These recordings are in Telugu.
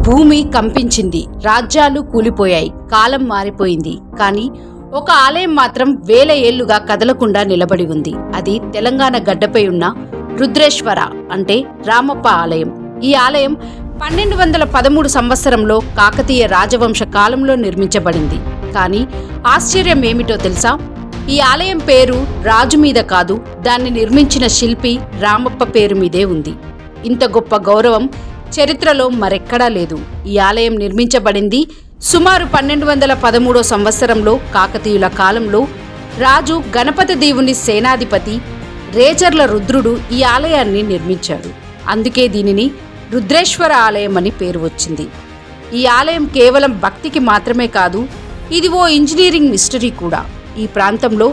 భూమి కంపించింది, రాజ్యాలు కూలిపోయాయి, కాలం మారిపోయింది. కానీ ఒక ఆలయం మాత్రం వేల ఏళ్లుగా కదలకుండా నిలబడి ఉంది. అది తెలంగాణ గడ్డపై ఉన్న రుద్రేశ్వర అంటే రామప్ప ఆలయం. ఈ ఆలయం 1213 సంవత్సరంలో కాకతీయ రాజవంశ కాలంలో నిర్మించబడింది. కానీ ఆశ్చర్యం ఏమిటో తెలుసా? ఈ ఆలయం పేరు రాజు మీద కాదు, దాన్ని నిర్మించిన శిల్పి రామప్ప పేరు మీదే ఉంది. ఇంత గొప్ప గౌరవం చరిత్రలో మరెక్కడా లేదు. ఈ ఆలయం నిర్మించబడింది సుమారు 1213 సంవత్సరంలో కాకతీయుల కాలంలో. రాజు గణపతి దేవుని సేనాధిపతి రేచర్ల రుద్రుడు ఈ ఆలయాన్ని నిర్మించాడు. అందుకే దీనిని రుద్రేశ్వర ఆలయం అని పేరు వచ్చింది. ఈ ఆలయం కేవలం భక్తికి మాత్రమే కాదు, ఇది ఓ ఇంజనీరింగ్ మిస్టరీ కూడా. ఈ ప్రాంతంలో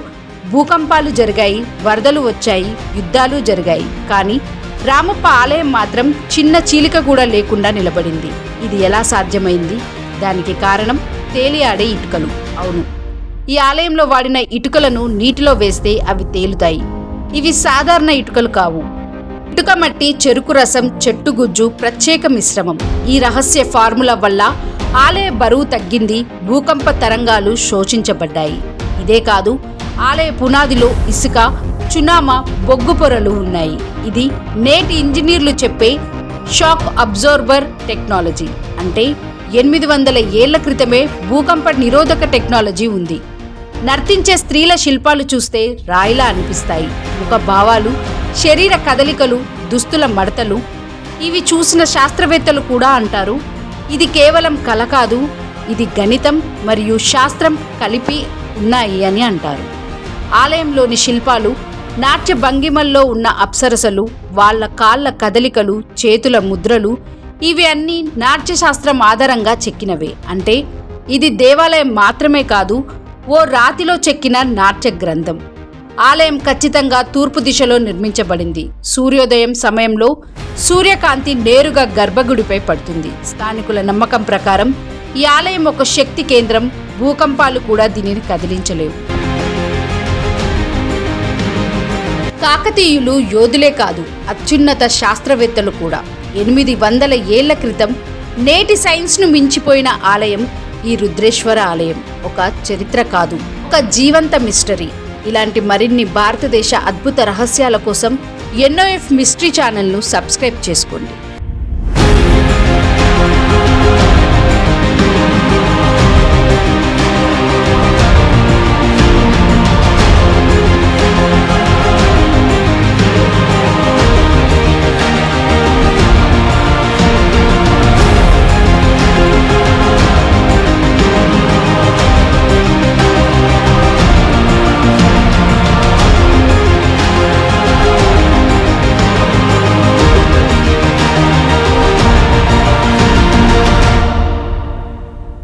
భూకంపాలు జరిగాయి, వరదలు వచ్చాయి, యుద్ధాలు జరిగాయి. కానీ రామప్ప ఆలయం మాత్రం చిన్న చీలిక కూడా లేకుండా నిలబడింది. ఇది ఎలా సాధ్యమైంది? దానికి కారణం తేలియాడే ఇటుకలు. అవును, ఈ ఆలయంలో వాడిన ఇటుకలను నీటిలో వేస్తే అవి తేలుతాయి. ఇవి సాధారణ ఇటుకలు కావు. ఇటుక మట్టి, చెరుకు రసం, చెట్టుగుజ్జు ప్రత్యేక మిశ్రమం. ఈ రహస్య ఫార్ములా వల్ల ఆలయ బరువు తగ్గింది, భూకంప తరంగాలు శోషించబడ్డాయి. ఇదే కాదు, ఆలయ పునాదిలో ఇసుక, చునామ, బొగ్గు పొరలు ఉన్నాయి. ఇది నేటి ఇంజనీర్లు చెప్పే షాక్ అబ్జార్బర్ టెక్నాలజీ. అంటే 800 ఏళ్ల క్రితమే భూకంప నిరోధక టెక్నాలజీ ఉంది. నర్తించే స్త్రీల శిల్పాలు చూస్తే రాయిలా అనిపిస్తాయి. ముఖ భావాలు, శరీర కదలికలు, దుస్తుల మడతలు, ఇవి చూసిన శాస్త్రవేత్తలు కూడా అంటారు, ఇది కేవలం కళ కాదు, ఇది గణితం మరియు శాస్త్రం కలిపి ఉన్నాయి అని అంటారు. ఆలయంలోని శిల్పాలు, నాట్య భంగిమల్లో ఉన్న అప్సరసలు, వాళ్ళ కాళ్ళ కదలికలు, చేతుల ముద్రలు, ఇవి అన్నీ నాట్యశాస్త్రం ఆధారంగా చెక్కినవే. అంటే ఇది దేవాలయం మాత్రమే కాదు, ఓ రాతిలో చెక్కిన నాట్య గ్రంథం. ఆలయం ఖచ్చితంగా తూర్పు దిశలో నిర్మించబడింది. సూర్యోదయం సమయంలో సూర్యకాంతి నేరుగా గర్భగుడిపై పడుతుంది. స్థానికుల నమ్మకం ప్రకారం ఈ ఆలయం ఒక శక్తి కేంద్రం. భూకంపాలు కూడా దీనిని కదిలించలేవు. కాకతీయులు యోధులే కాదు, అత్యున్నత శాస్త్రవేత్తలు కూడా. 800 ఏళ్ల క్రితం నేటి సైన్స్ను మించిపోయిన ఆలయం ఈ రుద్రేశ్వర ఆలయం. ఒక చరిత్ర కాదు, ఒక జీవంత మిస్టరీ. ఇలాంటి మరిన్ని భారతదేశ అద్భుత రహస్యాల కోసం NOF మిస్టరీ ఛానల్ను సబ్స్క్రైబ్ చేసుకోండి.